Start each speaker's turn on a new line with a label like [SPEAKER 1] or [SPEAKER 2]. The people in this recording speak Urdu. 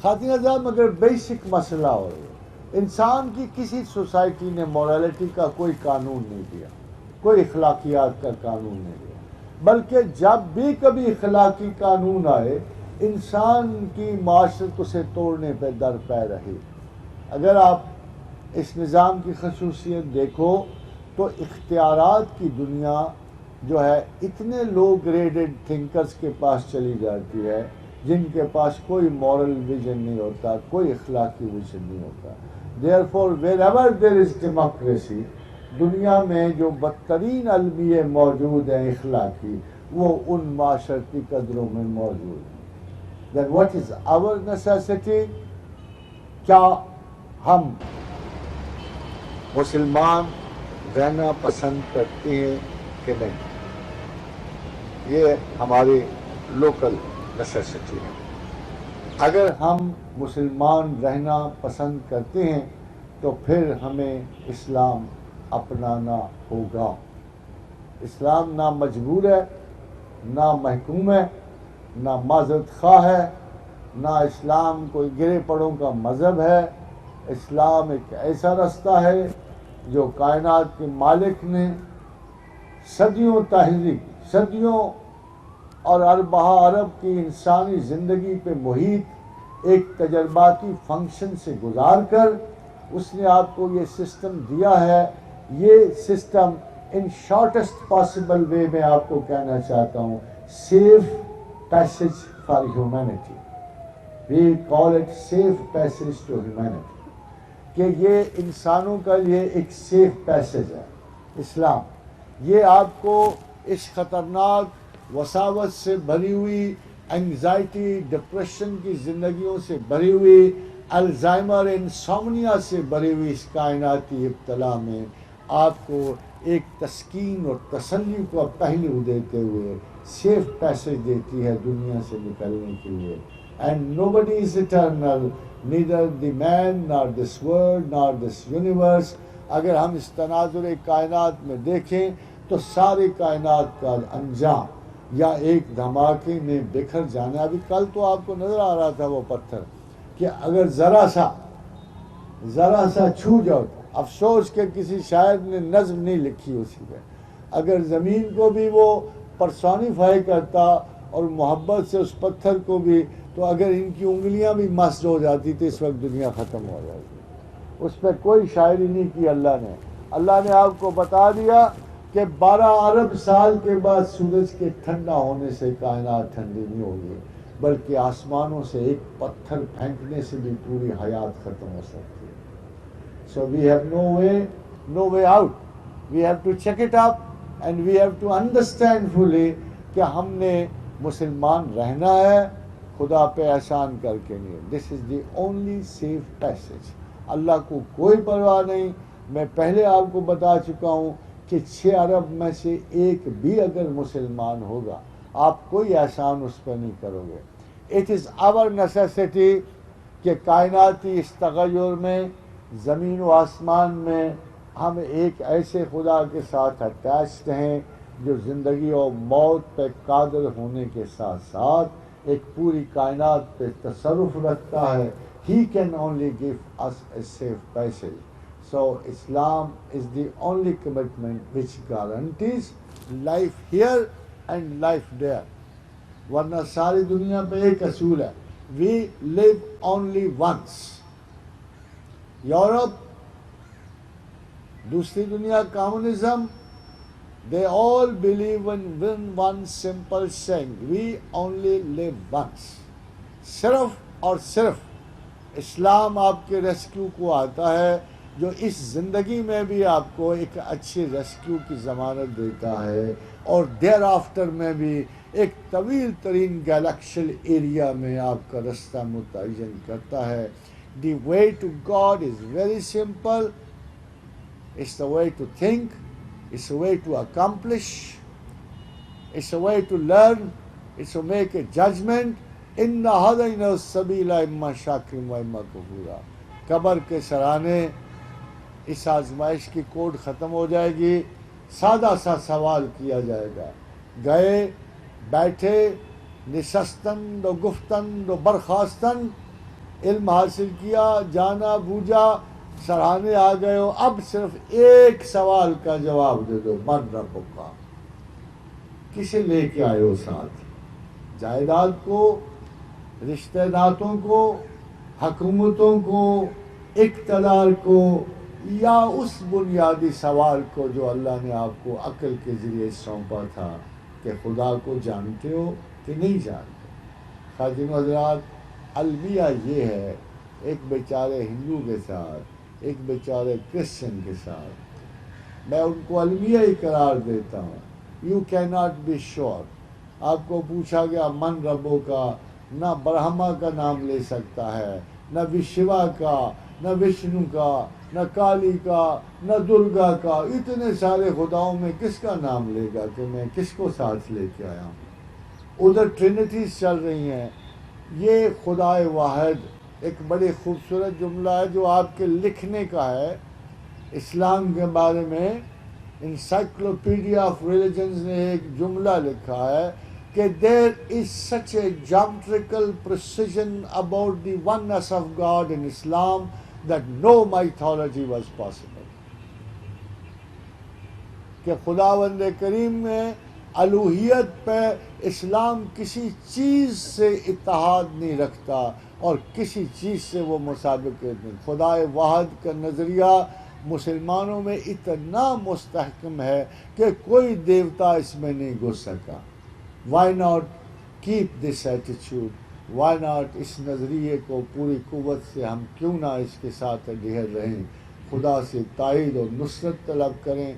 [SPEAKER 1] خواتین حضرات مگر بیسک مسئلہ ہو، انسان کی کسی سوسائٹی نے مورالٹی کا کوئی قانون نہیں دیا، کوئی اخلاقیات کا قانون نہیں دیا، بلکہ جب بھی کبھی اخلاقی قانون آئے انسان کی معاشرت اسے توڑنے پہ در پہ رہی۔ اگر آپ اس نظام کی خصوصیت دیکھو تو اختیارات کی دنیا جو ہے اتنے لو گریڈڈ تھنکرز کے پاس چلی جاتی ہے جن کے پاس کوئی مورل ویژن نہیں ہوتا، کوئی اخلاقی ویژن نہیں ہوتا۔ Therefore, wherever there is democracy، دنیا میں جو بدترین المیے موجود ہیں اخلاقی، وہ ان معاشرتی قدروں میں موجود ہیں۔ Then what is our necessity؟ کیا ہم مسلمان رہنا پسند کرتے ہیں کہ نہیں؟ یہ ہماری لوکل نیسیسٹی ہے۔ اگر ہم مسلمان رہنا پسند کرتے ہیں تو پھر ہمیں اسلام اپنانا ہوگا۔ اسلام نہ مجبور ہے، نہ محکوم ہے، نہ معذرت خواہ ہے، نہ اسلام کوئی گرے پڑوں کا مذہب ہے۔ اسلام ایک ایسا رستہ ہے جو کائنات کے مالک نے صدیوں تحریک، صدیوں اور اربعہ ارب کی انسانی زندگی پہ محیط ایک تجرباتی فنکشن سے گزار کر اس نے آپ کو یہ سسٹم دیا ہے۔ یہ سسٹم ان شارٹسٹ پاسبل وے میں آپ کو کہنا چاہتا ہوں، safe passage for humanity, we call it safe passage to humanity, کہ یہ انسانوں کے لیے ایک سیف پیسج ہے اسلام۔ یہ آپ کو اس خطرناک وساوت سے بھری ہوئی، انگزائٹی ڈپریشن کی زندگیوں سے بھری ہوئی، الزائمر انسومنیا سے بھری ہوئی اس کائناتی ابتلا میں آپ کو ایک تسکین اور تسلی کا پہلو دیتے ہوئے سیف پیسج دیتی ہے دنیا سے نکلنے کے لیے۔ And nobody is eternal, neither the man nor this world نار دس یونیورس۔ اگر ہم اس تناظر کائنات میں دیکھیں تو ساری کائنات کا انجام یا ایک دھماکے میں بکھر جانا۔ ابھی کل تو آپ کو نظر آ رہا تھا وہ پتھر کہ اگر ذرا سا چھو جاؤ، افسوس کہ کسی شاعر نے نظم نہیں لکھی اسی پہ، اگر زمین کو بھی وہ پرسونیفائی کرتا اور محبت سے اس پتھر کو بھی، تو اگر ان کی انگلیاں بھی مس ہو جاتی تو اس وقت دنیا ختم ہو جاتی۔ اس پہ کوئی شاعری نہیں کی اللہ نے آپ کو بتا دیا کہ 12 ارب سال کے بعد سورج کے ٹھنڈا ہونے سے کائنات ٹھنڈی نہیں ہوگی، بلکہ آسمانوں سے ایک پتھر پھینکنے سے بھی پوری حیات ختم ہو سکتی ہے۔ So we have no way out. We have to check it up and we have to understand fully کہ ہم نے مسلمان رہنا ہے خدا پہ احسان کر کے نہیں۔ This is the only safe passage۔ اللہ کو کوئی پرواہ نہیں۔ میں پہلے آپ کو بتا چکا ہوں کہ 6 ارب میں سے ایک بھی اگر مسلمان ہوگا آپ کوئی احسان اس پہ نہیں کرو گے۔ اٹ از آور نیسیسٹی کہ کائناتی اس تغیر میں، زمین و آسمان میں، ہم ایک ایسے خدا کے ساتھ اٹیچڈ ہیں جو زندگی اور موت پہ قادر ہونے کے ساتھ ساتھ ایک پوری کائنات پہ تصرف رکھتا ہے۔ He can only give us a safe passage. So Islam is the only commitment which guarantees life here and life there. ورنہ ساری دنیا پہ ایک اصول ہے، we live only once۔ Europe, دوسری دنیا، communism, they all believe in one simple saying، we only live once۔ صرف اور صرف اسلام آپ کے ریسکیو کو آتا ہے، جو اس زندگی میں بھی آپ کو ایک اچھے ریسکیو کی ضمانت دیتا ہے، اور دیر آفٹر میں بھی ایک طویل ترین گیلیکشل ایریا میں آپ کا رستہ متعین کرتا ہے۔ The way to God is very simple, it's the way to think, it's a way to accomplish, it's a way to learn, it's to make a judgment. اِنَّا هَدَيْنَا السَّبِيلَ إِمَّا شَاكِرًا وَإِمَّا كَفُورًا۔ قبر کے سرانے اس آزمائش کی کوڈ ختم ہو جائے گی، سادہ سا سوال کیا جائے گا، گئے بیٹھے، نشستند و گفتند و برخاستند، علم حاصل کیا، جانا بوجھا، سراہنے آ گئے ہو، اب صرف ایک سوال کا جواب دے دو، من ربک کا، کسے لے کے آئے ہو ساتھ؟ جائیداد کو، رشتہ ناتوں کو، حکومتوں کو، اقتدار کو، یا اس بنیادی سوال کو جو اللہ نے آپ کو عقل کے ذریعے سونپا تھا کہ خدا کو جانتے ہو کہ نہیں جانتے؟ خواجین حضرات، المیہ یہ ہے، ایک بیچارے ہندو کے ساتھ، ایک بیچارے کرسچن کے ساتھ میں ان کو المیہ ہی قرار دیتا ہوں. یو کی ناٹ بی شیور. آپ کو پوچھا گیا من ربو کا، نہ برہما کا نام لے سکتا ہے، نہ وشوا کا، نہ وشنو کا، نہ کالی کا، نہ درگا کا. اتنے سارے خداؤں میں کس کا نام لے گا کہ میں کس کو ساتھ لے کے آیا ہوں؟ ادھر ٹرینٹیز چل رہی ہیں. یہ خدائے واحد ایک بڑی خوبصورت جملہ ہے جو آپ کے لکھنے کا ہے. اسلام کے بارے میں انسائکلوپیڈیا آف ریلیجنز نے ایک جملہ لکھا ہے کہ there is such a geometrical precision about the oneness of God in Islam that no mythology was possible. کہ خداوند کریم میں الوہیت پہ اسلام کسی چیز سے اتحاد نہیں رکھتا اور کسی چیز سے وہ مسابقت نہیں. خدائے واحد کا نظریہ مسلمانوں میں اتنا مستحکم ہے کہ کوئی دیوتا اس میں نہیں گھس سکا. وائی ناٹ کیپ دس ایٹیچیوڈ؟ وائی ناٹ اس نظریے کو پوری قوت سے ہم کیوں نہ اس کے ساتھ اڈھیر رہیں، خدا سے تائید اور نصرت طلب کریں.